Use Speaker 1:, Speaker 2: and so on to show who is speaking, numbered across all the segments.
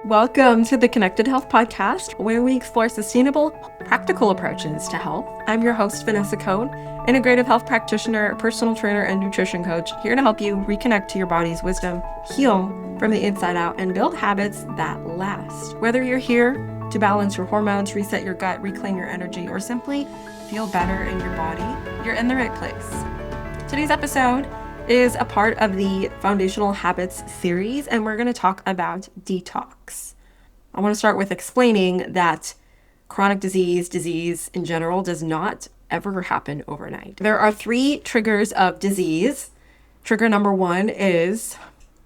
Speaker 1: Welcome to the Connected Health Podcast, where we explore sustainable, practical approaches to health. I'm your host, Vanessa Cohn, integrative health practitioner, personal trainer, and nutrition coach, here to help you reconnect to your body's wisdom, heal from the inside out, and build habits that last. Whether you're here to balance your hormones, reset your gut, reclaim your energy, or simply feel better in your body, you're in the right place. Today's episode is a part of the Foundational Habits series, and we're going to talk about detox. I want to start with explaining that chronic disease in general does not ever happen overnight. There are 3 triggers of disease. Trigger number 1 is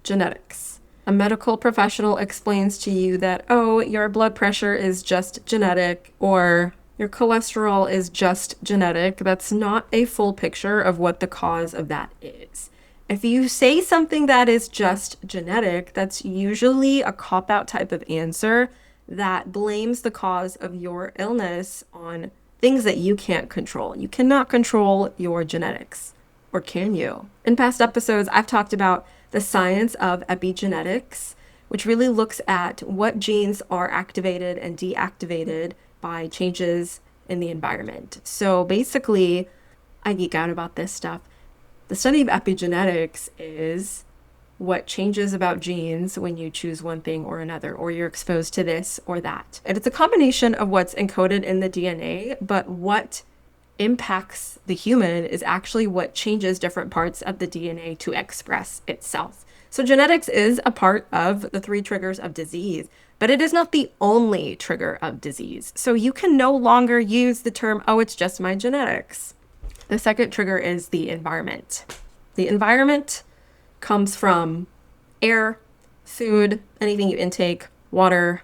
Speaker 1: genetics. A medical professional explains to you that, oh, your blood pressure is just genetic, or your cholesterol is just genetic. That's not a full picture of what the cause of that is. If you say something that is just genetic, that's usually a cop-out type of answer that blames the cause of your illness on things that you can't control. You cannot control your genetics, or can you? In past episodes, I've talked about the science of epigenetics, which really looks at what genes are activated and deactivated by changes in the environment. So basically, I geek out about this stuff. The study of epigenetics is what changes about genes when you choose one thing or another, or you're exposed to this or that. And it's a combination of what's encoded in the DNA, but what impacts the human is actually what changes different parts of the DNA to express itself. So genetics is a part of the 3 triggers of disease, but it is not the only trigger of disease. So you can no longer use the term, oh, it's just my genetics. The second trigger is the environment. The environment comes from air, food, anything you intake, water,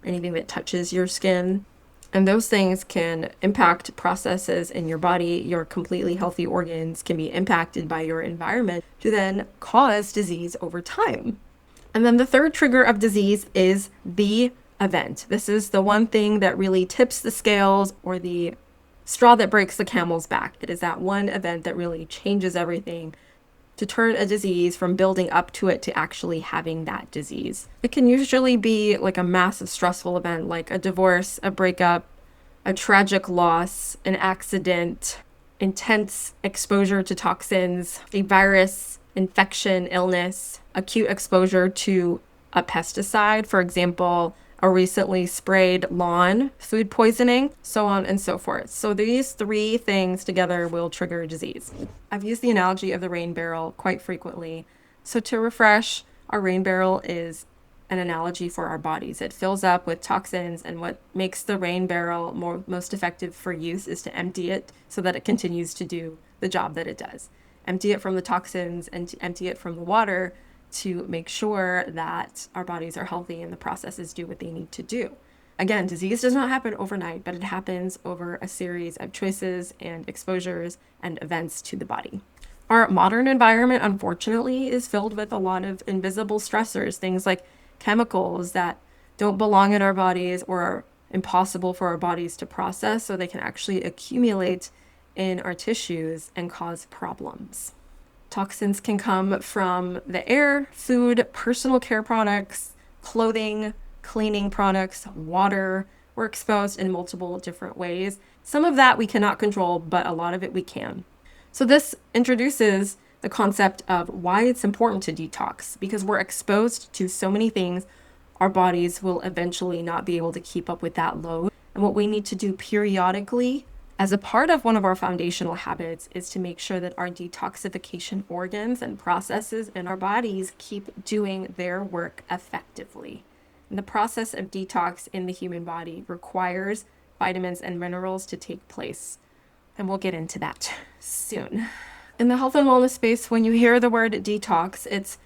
Speaker 1: anything that touches your skin. And those things can impact processes in your body. Your completely healthy organs can be impacted by your environment to then cause disease over time. And then the third trigger of disease is the event. This is the one thing that really tips the scales, or the straw that breaks the camel's back. It is that one event that really changes everything to turn a disease from building up to it to actually having that disease. It can usually be like a massive stressful event, like a divorce, a breakup, a tragic loss, an accident, intense exposure to toxins, a virus, infection, illness, acute exposure to a pesticide, for example, a recently sprayed lawn, food poisoning, so on and so forth. So these 3 things together will trigger disease. I've used the analogy of the rain barrel quite frequently. So to refresh, our rain barrel is an analogy for our bodies. It fills up with toxins, and what makes the rain barrel most effective for use is to empty it so that it continues to do the job that it does. Empty it from the toxins and to empty it from the water to make sure that our bodies are healthy and the processes do what they need to do. Again, disease does not happen overnight, but it happens over a series of choices and exposures and events to the body. Our modern environment, unfortunately, is filled with a lot of invisible stressors, things like chemicals that don't belong in our bodies or are impossible for our bodies to process, so they can actually accumulate in our tissues and cause problems. Toxins can come from the air, food, personal care products, clothing, cleaning products, water. We're exposed in multiple different ways. Some of that we cannot control, but a lot of it we can. So this introduces the concept of why it's important to detox, because we're exposed to so many things. Our bodies will eventually not be able to keep up with that load. And what we need to do periodically as a part of one of our foundational habits is to make sure that our detoxification organs and processes in our bodies keep doing their work effectively. And the process of detox in the human body requires vitamins and minerals to take place. And we'll get into that soon. In the health and wellness space, when you hear the word detox, it's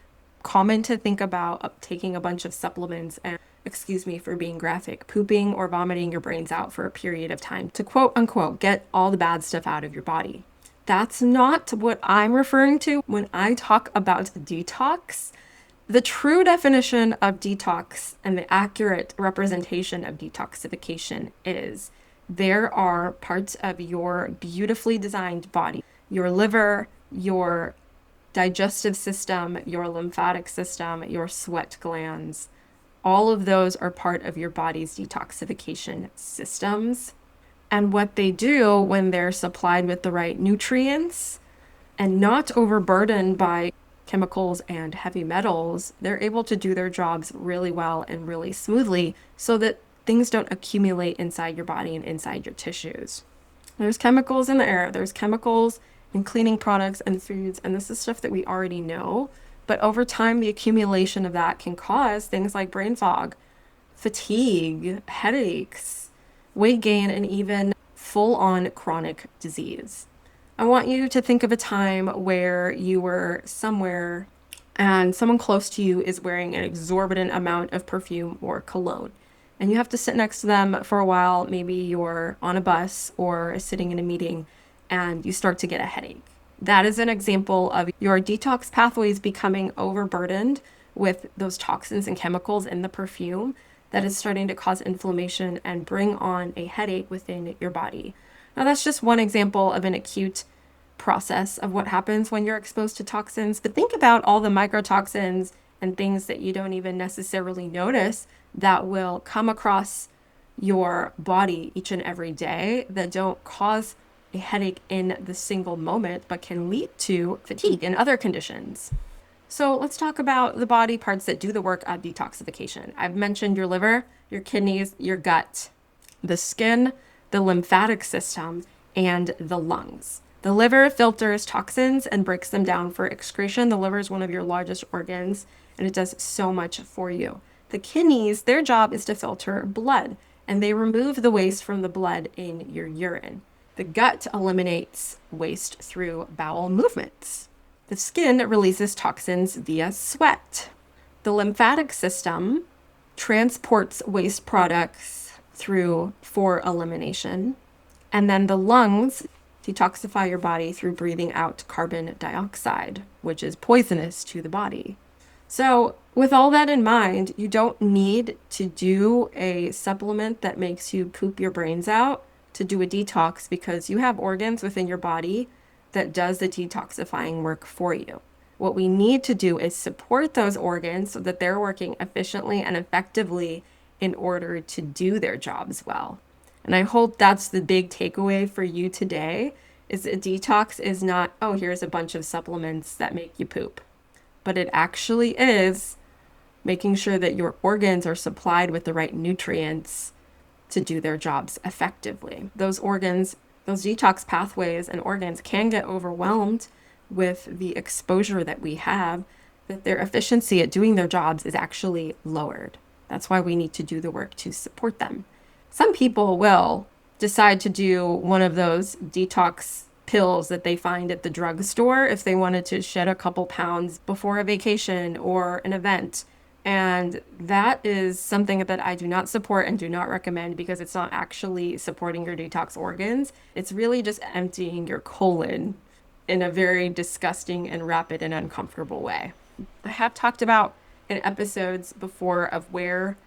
Speaker 1: common to think about taking a bunch of supplements and, excuse me for being graphic, pooping or vomiting your brains out for a period of time to quote unquote get all the bad stuff out of your body. That's not what I'm referring to when I talk about detox. The true definition of detox and the accurate representation of detoxification is there are parts of your beautifully designed body, your liver, your digestive system, your lymphatic system, your sweat glands, All of those are part of your body's detoxification systems. And what they do when they're supplied with the right nutrients and not overburdened by chemicals and heavy metals, they're able to do their jobs really well and really smoothly so that things don't accumulate inside your body and inside your tissues. There's chemicals in the air, there's chemicals in cleaning products and foods, and this is stuff that we already know. But over time, the accumulation of that can cause things like brain fog, fatigue, headaches, weight gain, and even full-on chronic disease. I want you to think of a time where you were somewhere and someone close to you is wearing an exorbitant amount of perfume or cologne. And you have to sit next to them for a while. Maybe you're on a bus or sitting in a meeting and you start to get a headache. That is an example of your detox pathways becoming overburdened with those toxins and chemicals in the perfume that is starting to cause inflammation and bring on a headache within your body. Now, that's just one example of an acute process of what happens when you're exposed to toxins. But think about all the microtoxins and things that you don't even necessarily notice that will come across your body each and every day that don't cause a headache in the single moment, but can lead to fatigue and other conditions. So let's talk about the body parts that do the work of detoxification. I've mentioned your liver, your kidneys, your gut, the skin, the lymphatic system, and the lungs. The liver filters toxins and breaks them down for excretion. The liver is one of your largest organs, and it does so much for you. The kidneys, their job is to filter blood, and they remove the waste from the blood in your urine. The gut eliminates waste through bowel movements. The skin releases toxins via sweat. The lymphatic system transports waste products for elimination. And then the lungs detoxify your body through breathing out carbon dioxide, which is poisonous to the body. So with all that in mind, you don't need to do a supplement that makes you poop your brains out to do a detox, because you have organs within your body that does the detoxifying work for you. What we need to do is support those organs so that they're working efficiently and effectively in order to do their jobs well. And I hope that's the big takeaway for you today, is a detox is not, oh, here's a bunch of supplements that make you poop. But it actually is making sure that your organs are supplied with the right nutrients to do their jobs effectively. Those organs, those detox pathways and organs can get overwhelmed with the exposure that we have, that their efficiency at doing their jobs is actually lowered. That's why we need to do the work to support them. Some people will decide to do one of those detox pills that they find at the drugstore if they wanted to shed a couple pounds before a vacation or an event. And that is something that I do not support and do not recommend, because it's not actually supporting your detox organs. It's really just emptying your colon in a very disgusting and rapid and uncomfortable way. I have talked about in episodes before of where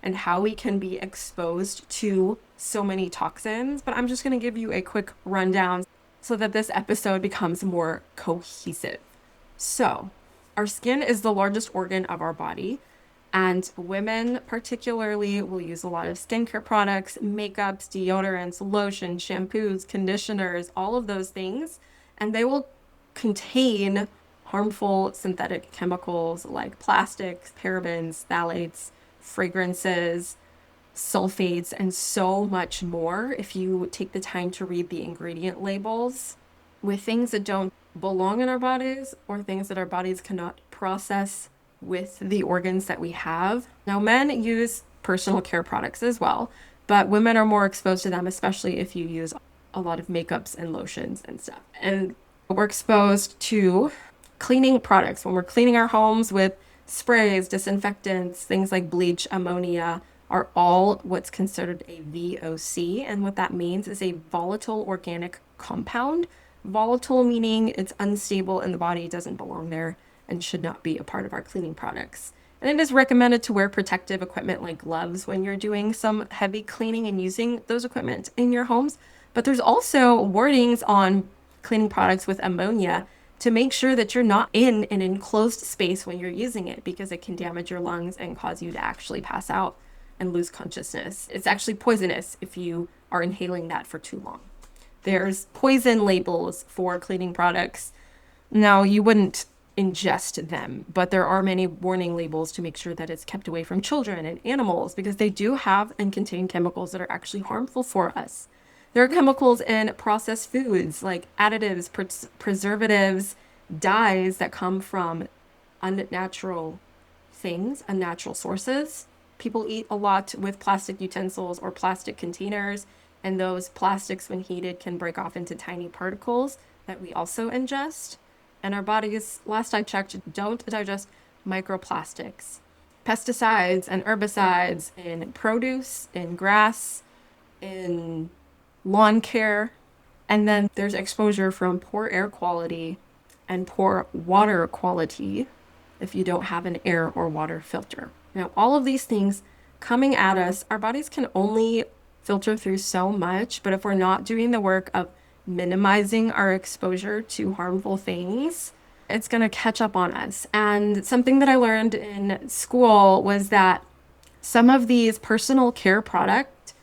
Speaker 1: and how we can be exposed to so many toxins, but I'm just going to give you a quick rundown so that this episode becomes more cohesive. So, our skin is the largest organ of our body, and women particularly will use a lot of skincare products, makeups, deodorants, lotions, shampoos, conditioners, all of those things, and they will contain harmful synthetic chemicals like plastics, parabens, phthalates, fragrances, sulfates, and so much more if you take the time to read the ingredient labels. With things that don't belong in our bodies or things that our bodies cannot process with the organs that we have. Now, men use personal care products as well, but women are more exposed to them, especially if you use a lot of makeups and lotions and stuff. And we're exposed to cleaning products when we're cleaning our homes with sprays, disinfectants, things like bleach, ammonia, are all what's considered a VOC. And what that means is a volatile organic compound. Volatile meaning it's unstable in the body, doesn't belong there, and should not be a part of our cleaning products. And it is recommended to wear protective equipment like gloves when you're doing some heavy cleaning and using those equipment in your homes. But there's also warnings on cleaning products with ammonia to make sure that you're not in an enclosed space when you're using it, because it can damage your lungs and cause you to actually pass out and lose consciousness. It's actually poisonous if you are inhaling that for too long. There's poison labels for cleaning products. Now, you wouldn't ingest them, but there are many warning labels to make sure that it's kept away from children and animals, because they do have and contain chemicals that are actually harmful for us. There are chemicals in processed foods like additives, preservatives, dyes that come from unnatural things, unnatural sources. People eat a lot with plastic utensils or plastic containers, and those plastics, when heated, can break off into tiny particles that we also ingest. And our bodies, last I checked, don't digest microplastics. Pesticides and herbicides in produce, in grass, in lawn care. And then there's exposure from poor air quality and poor water quality if you don't have an air or water filter. Now, all of these things coming at us, our bodies can only filter through so much, but if we're not doing the work of minimizing our exposure to harmful things, it's going to catch up on us. And something that I learned in school was that some of these personal care product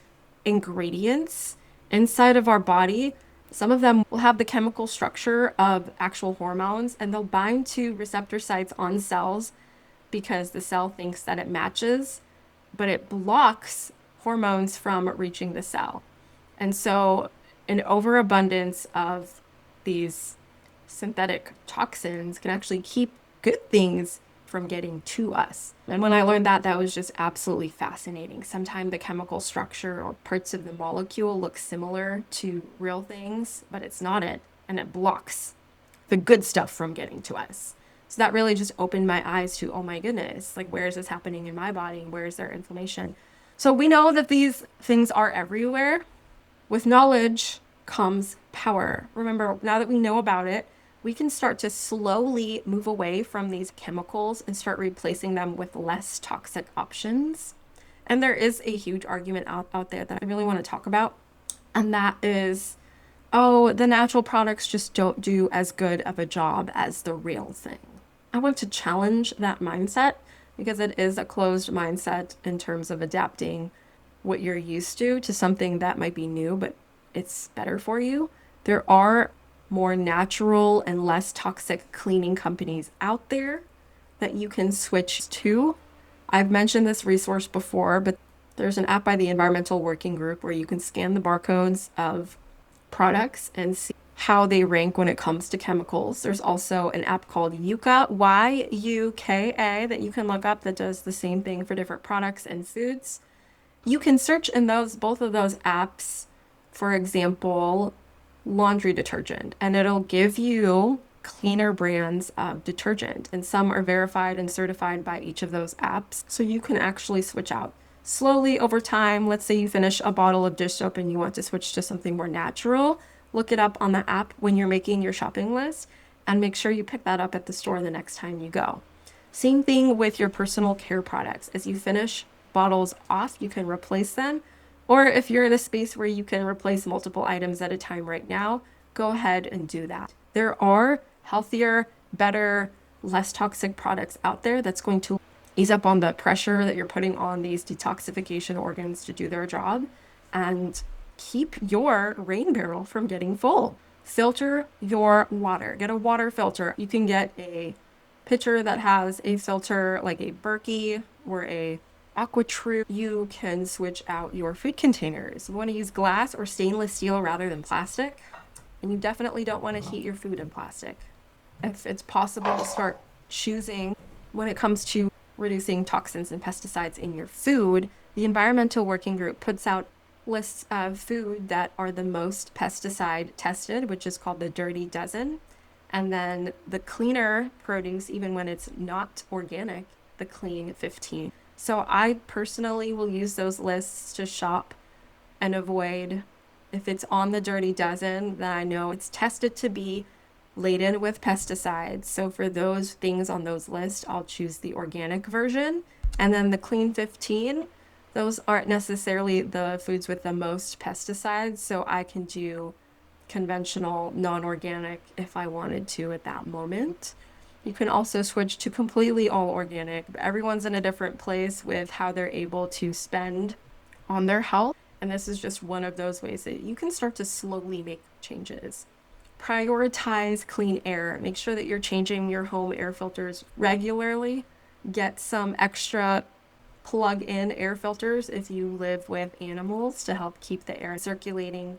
Speaker 1: ingredients inside of our body, some of them will have the chemical structure of actual hormones, and they'll bind to receptor sites on cells because the cell thinks that it matches, but it blocks hormones from reaching the cell. And so an overabundance of these synthetic toxins can actually keep good things from getting to us. And when I learned that, that was just absolutely fascinating. Sometimes the chemical structure or parts of the molecule look similar to real things, but it's not it. And it blocks the good stuff from getting to us. So that really just opened my eyes to, oh my goodness, like, where is this happening in my body? Where is there inflammation? So we know that these things are everywhere. With knowledge comes power. Remember, now that we know about it, we can start to slowly move away from these chemicals and start replacing them with less toxic options. And there is a huge argument out there that I really want to talk about. And that is, oh, the natural products just don't do as good of a job as the real thing. I want to challenge that mindset, because it is a closed mindset in terms of adapting what you're used to something that might be new, but it's better for you. There are more natural and less toxic cleaning companies out there that you can switch to. I've mentioned this resource before, but there's an app by the Environmental Working Group where you can scan the barcodes of products and see how they rank when it comes to chemicals. There's also an app called Yuka, Y-U-K-A, that you can look up that does the same thing for different products and foods. You can search in both of those apps, for example, laundry detergent, and it'll give you cleaner brands of detergent, and some are verified and certified by each of those apps, so you can actually switch out slowly over time. Let's say you finish a bottle of dish soap and you want to switch to something more natural. Look it up on the app when you're making your shopping list, and make sure you pick that up at the store the next time you go. Same thing with your personal care products. As you finish bottles off, you can replace them. Or if you're in a space where you can replace multiple items at a time right now, go ahead and do that. There are healthier, better, less toxic products out there that's going to ease up on the pressure that you're putting on these detoxification organs to do their job, and keep your rain barrel from getting full. Filter your water. Get a water filter. You can get a pitcher that has a filter like a Berkey or a AquaTrue. You can switch out your food containers. You want to use glass or stainless steel rather than plastic. And you definitely don't want to heat your food in plastic. If it's possible to start choosing when it comes to reducing toxins and pesticides in your food, the Environmental Working Group puts out lists of food that are the most pesticide tested, which is called the Dirty Dozen. And then the cleaner produce, even when it's not organic, the Clean 15. So I personally will use those lists to shop and avoid. If it's on the Dirty Dozen, then I know it's tested to be laden with pesticides. So for those things on those lists, I'll choose the organic version. And then the Clean 15, those aren't necessarily the foods with the most pesticides. So I can do conventional, non-organic if I wanted to at that moment. You can also switch to completely all organic. Everyone's in a different place with how they're able to spend on their health. And this is just one of those ways that you can start to slowly make changes. Prioritize clean air. Make sure that you're changing your home air filters regularly. Get some extra plug-in air filters if you live with animals to help keep the air circulating.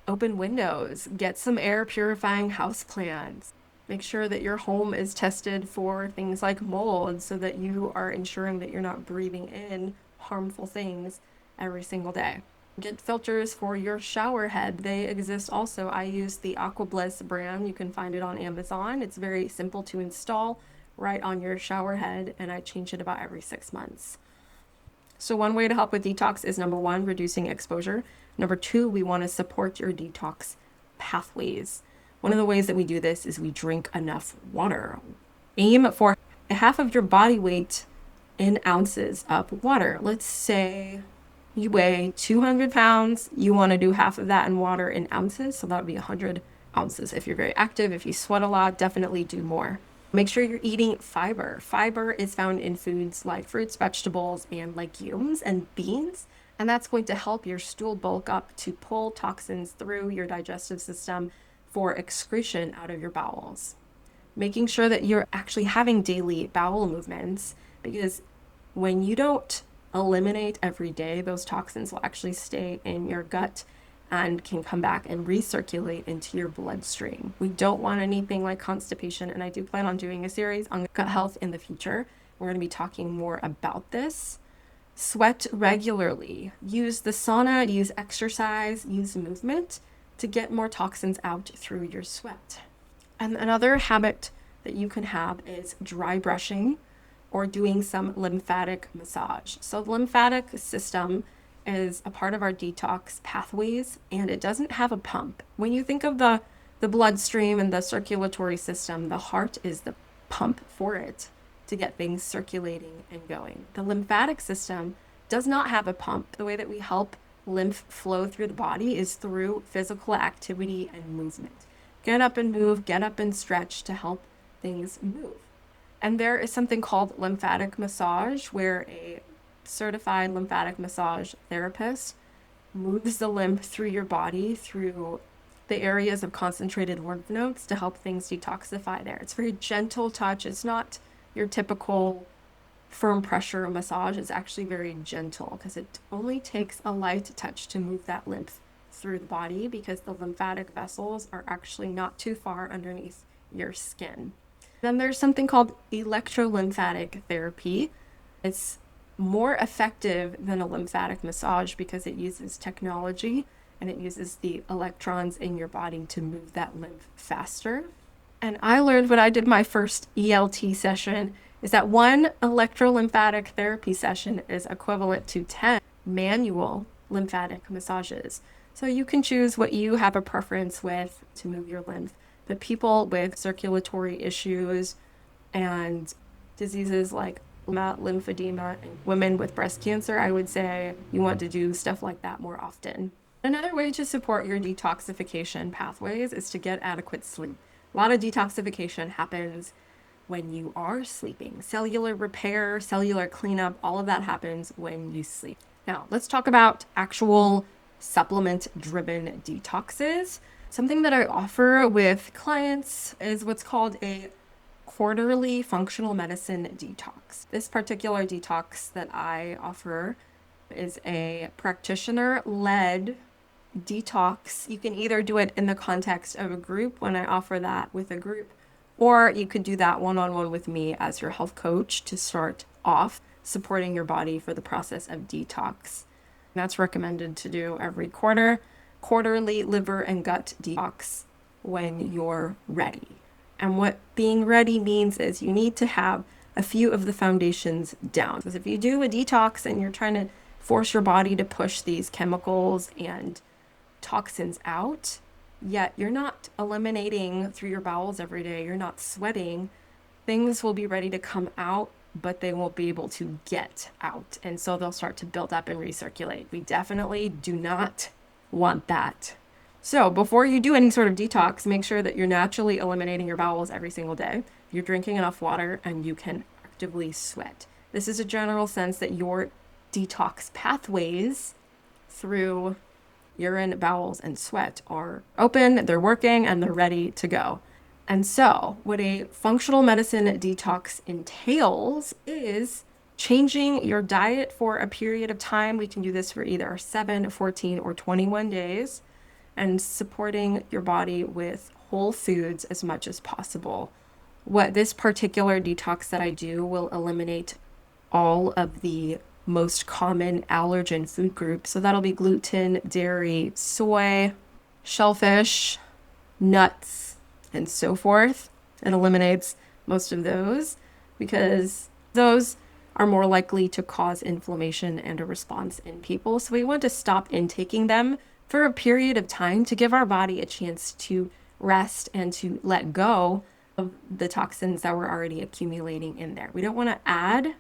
Speaker 1: Open windows. Get some air purifying houseplants. Make sure that your home is tested for things like mold so that you are ensuring that you're not breathing in harmful things every single day. Get filters for your shower head. They exist also. I use the AquaBliss brand. You can find it on Amazon. It's very simple to install right on your shower head, and I change it about every 6 months. So one way to help with detox is, number one, reducing exposure. Number two, we want to support your detox pathways. One of the ways that we do this is we drink enough water. Aim for half of your body weight in ounces of water. Let's say you weigh 200 pounds. You want to do half of that in water in ounces. So that would be 100 ounces. If you're very active, if you sweat a lot, definitely do more. Make sure you're eating fiber. Fiber is found in foods like fruits, vegetables, and legumes and beans. And that's going to help your stool bulk up to pull toxins through your digestive system for excretion out of your bowels. Making sure that you're actually having daily bowel movements, because when you don't eliminate every day, those toxins will actually stay in your gut and can come back and recirculate into your bloodstream. We don't want anything like constipation, and I do plan on doing a series on gut health in the future. We're going to be talking more about this. Sweat regularly. Use the sauna, use exercise, use movement to get more toxins out through your sweat. And another habit that you can have is dry brushing or doing some lymphatic massage. So the lymphatic system is a part of our detox pathways, and it doesn't have a pump. When you think of the bloodstream and the circulatory system, the heart is the pump for it to get things circulating and going. The lymphatic system does not have a pump. The way that we help lymph flow through the body is through physical activity and movement. Get up and move, get up and stretch to help things move. And there is something called lymphatic massage, where a certified lymphatic massage therapist moves the lymph through your body, through the areas of concentrated lymph nodes to help things detoxify there. It's very gentle touch. It's not your typical firm pressure massage. Is actually very gentle because it only takes a light touch to move that lymph through the body, because the lymphatic vessels are actually not too far underneath your skin. Then there's something called electrolymphatic therapy. It's more effective than a lymphatic massage because it uses technology and it uses the electrons in your body to move that lymph faster. And I learned when I did my first ELT session is that one electrolymphatic therapy session is equivalent to 10 manual lymphatic massages. So you can choose what you have a preference with to move your lymph. But people with circulatory issues and diseases like lymphedema and women with breast cancer, I would say you want to do stuff like that more often. Another way to support your detoxification pathways is to get adequate sleep. A lot of detoxification happens when you are sleeping. Cellular repair, cellular cleanup, all of that happens when you sleep. Now, let's talk about actual supplement-driven detoxes. Something that I offer with clients is what's called a quarterly functional medicine detox. This particular detox that I offer is a practitioner-led detox. You can either do it in the context of a group when I offer that with a group, or you could do that one-on-one with me as your health coach to start off supporting your body for the process of detox. That's recommended to do every quarterly liver and gut detox when you're ready. And what being ready means is you need to have a few of the foundations down. Because if you do a detox and you're trying to force your body to push these chemicals and toxins out, yet you're not eliminating through your bowels every day, you're not sweating, things will be ready to come out, but they won't be able to get out. And so they'll start to build up and recirculate. We definitely do not want that. So before you do any sort of detox, make sure that you're naturally eliminating your bowels every single day. You're drinking enough water and you can actively sweat. This is a general sense that your detox pathways through urine, bowels, and sweat are open, they're working, and they're ready to go. And so, what a functional medicine detox entails is changing your diet for a period of time. We can do this for either 7, 14, or 21 days, and supporting your body with whole foods as much as possible. What this particular detox that I do will eliminate all of the most common allergen food groups. So that'll be gluten, dairy, soy, shellfish, nuts, and so forth. It eliminates most of those because those are more likely to cause inflammation and a response in people. So we want to stop intaking them for a period of time to give our body a chance to rest and to let go of the toxins that were already accumulating in there. We don't want to add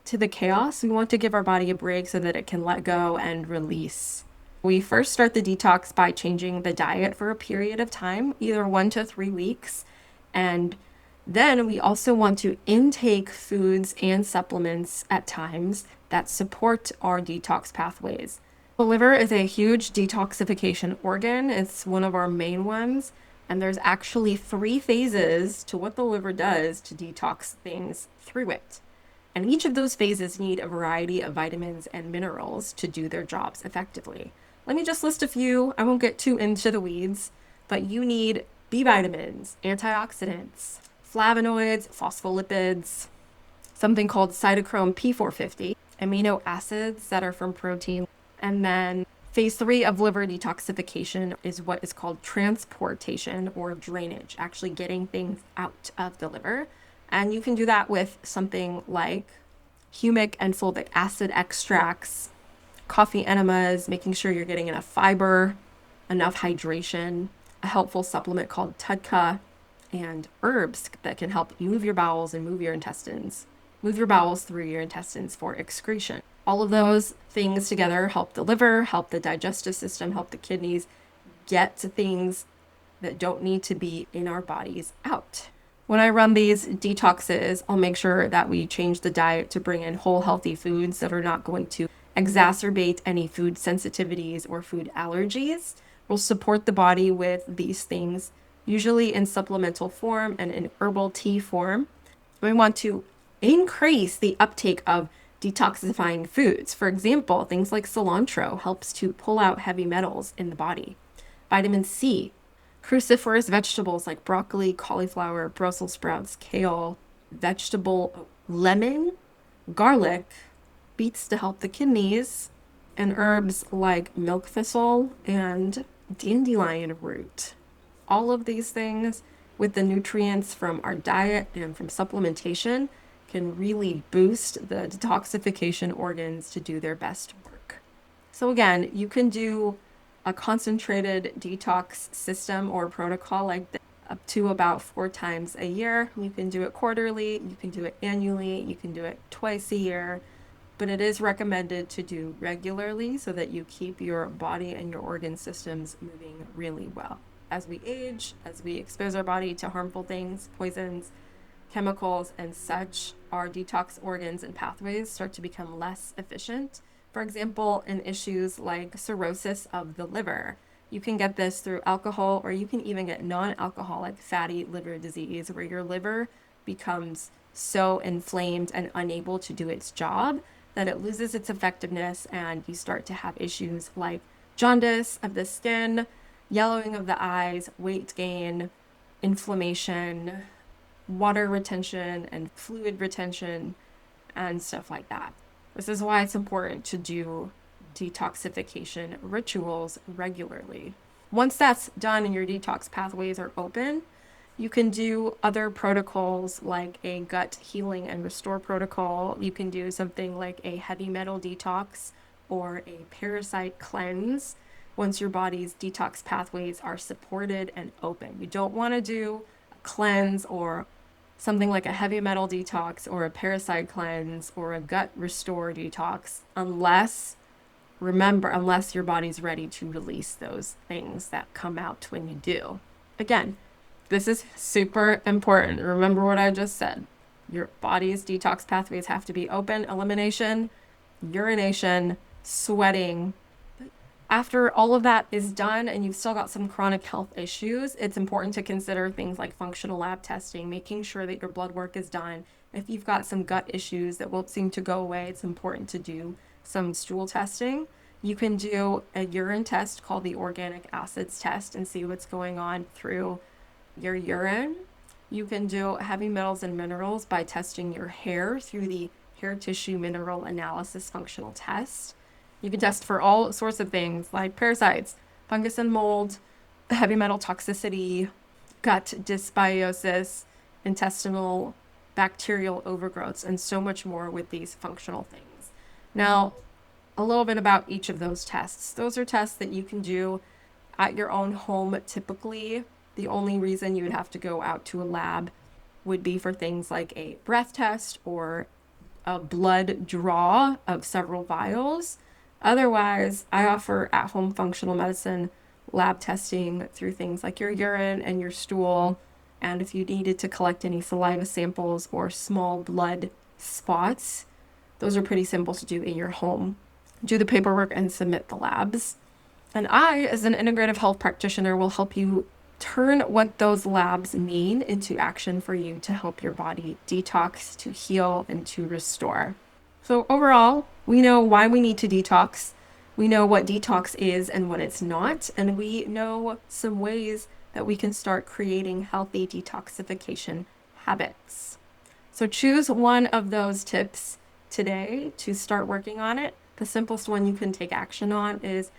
Speaker 1: to the chaos. We want to give our body a break so that it can let go and release. We first start the detox by changing the diet for a period of time, either 1 to 3 weeks. And then we also want to intake foods and supplements at times that support our detox pathways. The liver is a huge detoxification organ. It's one of our main ones. And there's actually 3 phases to what the liver does to detox things through it. And each of those phases need a variety of vitamins and minerals to do their jobs effectively. Let me just list a few. I won't get too into the weeds, but you need B vitamins, antioxidants, flavonoids, phospholipids, something called cytochrome P450, amino acids that are from protein. And then phase 3 of liver detoxification is what is called transportation or drainage, actually getting things out of the liver. And you can do that with something like humic and fulvic acid extracts, coffee enemas, making sure you're getting enough fiber, enough hydration, a helpful supplement called TUDCA, and herbs that can help move your bowels and move your intestines, move your bowels through your intestines for excretion. All of those things together help the liver, help the digestive system, help the kidneys get to things that don't need to be in our bodies out. When I run these detoxes, I'll make sure that we change the diet to bring in whole, healthy foods that are not going to exacerbate any food sensitivities or food allergies. We'll support the body with these things, usually in supplemental form and in herbal tea form. We want to increase the uptake of detoxifying foods. For example, things like cilantro helps to pull out heavy metals in the body. Vitamin C, cruciferous vegetables like broccoli, cauliflower, Brussels sprouts, kale, vegetable lemon, garlic, beets to help the kidneys, and herbs like milk thistle and dandelion root. All of these things with the nutrients from our diet and from supplementation can really boost the detoxification organs to do their best work. So again, you can do a concentrated detox system or protocol like this up to about 4 times a year. You can do it quarterly, you can do it annually, you can do it twice a year, but it is recommended to do regularly so that you keep your body and your organ systems moving really well. As we age, as we expose our body to harmful things, poisons, chemicals, and such, our detox organs and pathways start to become less efficient. For example, in issues like cirrhosis of the liver, you can get this through alcohol, or you can even get non-alcoholic fatty liver disease, where your liver becomes so inflamed and unable to do its job that it loses its effectiveness, and you start to have issues like jaundice of the skin, yellowing of the eyes, weight gain, inflammation, water retention, and fluid retention, and stuff like that. This is why it's important to do detoxification rituals regularly. Once that's done and your detox pathways are open, you can do other protocols like a gut healing and restore protocol. You can do something like a heavy metal detox or a parasite cleanse once your body's detox pathways are supported and open. You don't want to do a cleanse or something like a heavy metal detox or a parasite cleanse or a gut restore detox unless remember, unless your body's ready to release those things that come out when you do. Again, this is super important. Remember what I just said. Your body's detox pathways have to be open: elimination, urination, sweating. After all of that is done and you've still got some chronic health issues, it's important to consider things like functional lab testing, making sure that your blood work is done. If you've got some gut issues that won't seem to go away, it's important to do some stool testing. You can do a urine test called the organic acids test and see what's going on through your urine. You can do heavy metals and minerals by testing your hair through the hair tissue mineral analysis functional test. You can test for all sorts of things like parasites, fungus and mold, heavy metal toxicity, gut dysbiosis, intestinal bacterial overgrowths, and so much more with these functional things. Now, a little bit about each of those tests. Those are tests that you can do at your own home typically. The only reason you would have to go out to a lab would be for things like a breath test or a blood draw of several vials. Otherwise, I offer at-home functional medicine lab testing through things like your urine and your stool. And if you needed to collect any saliva samples or small blood spots, those are pretty simple to do in your home. Do the paperwork and submit the labs. And I, as an integrative health practitioner, will help you turn what those labs mean into action for you to help your body detox, to heal, and to restore. So overall, we know why we need to detox. We know what detox is and what it's not. And we know some ways that we can start creating healthy detoxification habits. So choose one of those tips today to start working on it. The simplest one you can take action on is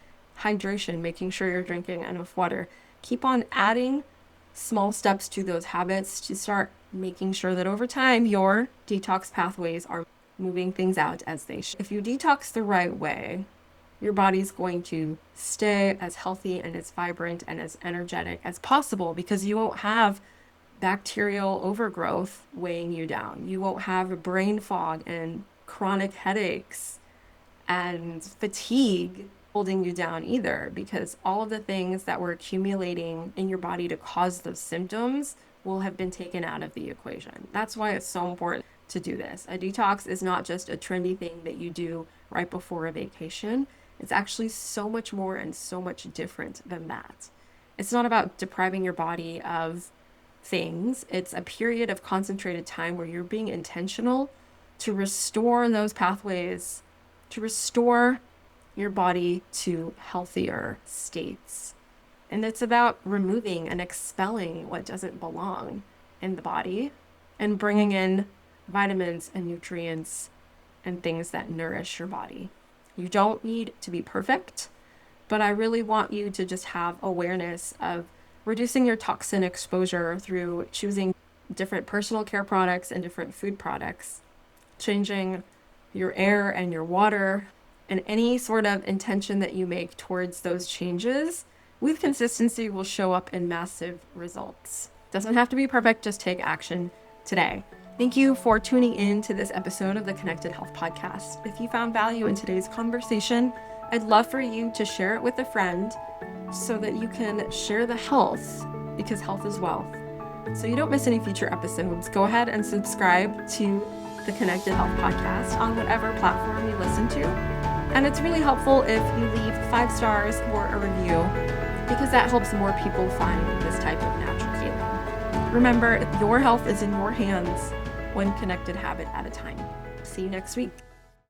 Speaker 1: hydration, making sure you're drinking enough water. Keep on adding small steps to those habits to start making sure that over time your detox pathways are moving things out as they should. If you detox the right way, your body's going to stay as healthy and as vibrant and as energetic as possible because you won't have bacterial overgrowth weighing you down. You won't have brain fog and chronic headaches and fatigue holding you down either, because all of the things that were accumulating in your body to cause those symptoms will have been taken out of the equation. That's why it's so important to do this. A detox is not just a trendy thing that you do right before a vacation. It's actually so much more and so much different than that. It's not about depriving your body of things. It's a period of concentrated time where you're being intentional to restore those pathways, to restore your body to healthier states. And it's about removing and expelling what doesn't belong in the body and bringing in vitamins and nutrients and things that nourish your body. You don't need to be perfect, but I really want you to just have awareness of reducing your toxin exposure through choosing different personal care products and different food products, changing your air and your water, and any sort of intention that you make towards those changes with consistency will show up in massive results. Doesn't have to be perfect, just take action today. Thank you for tuning in to this episode of the Connected Health Podcast. If you found value in today's conversation, I'd love for you to share it with a friend so that you can share the health, because health is wealth. So you don't miss any future episodes. Go ahead and subscribe to the Connected Health Podcast on whatever platform you listen to. And it's really helpful if you leave 5 stars or a review, because that helps more people find this type of natural healing. Remember, your health is in your hands, one connected habit at a time. See you next week.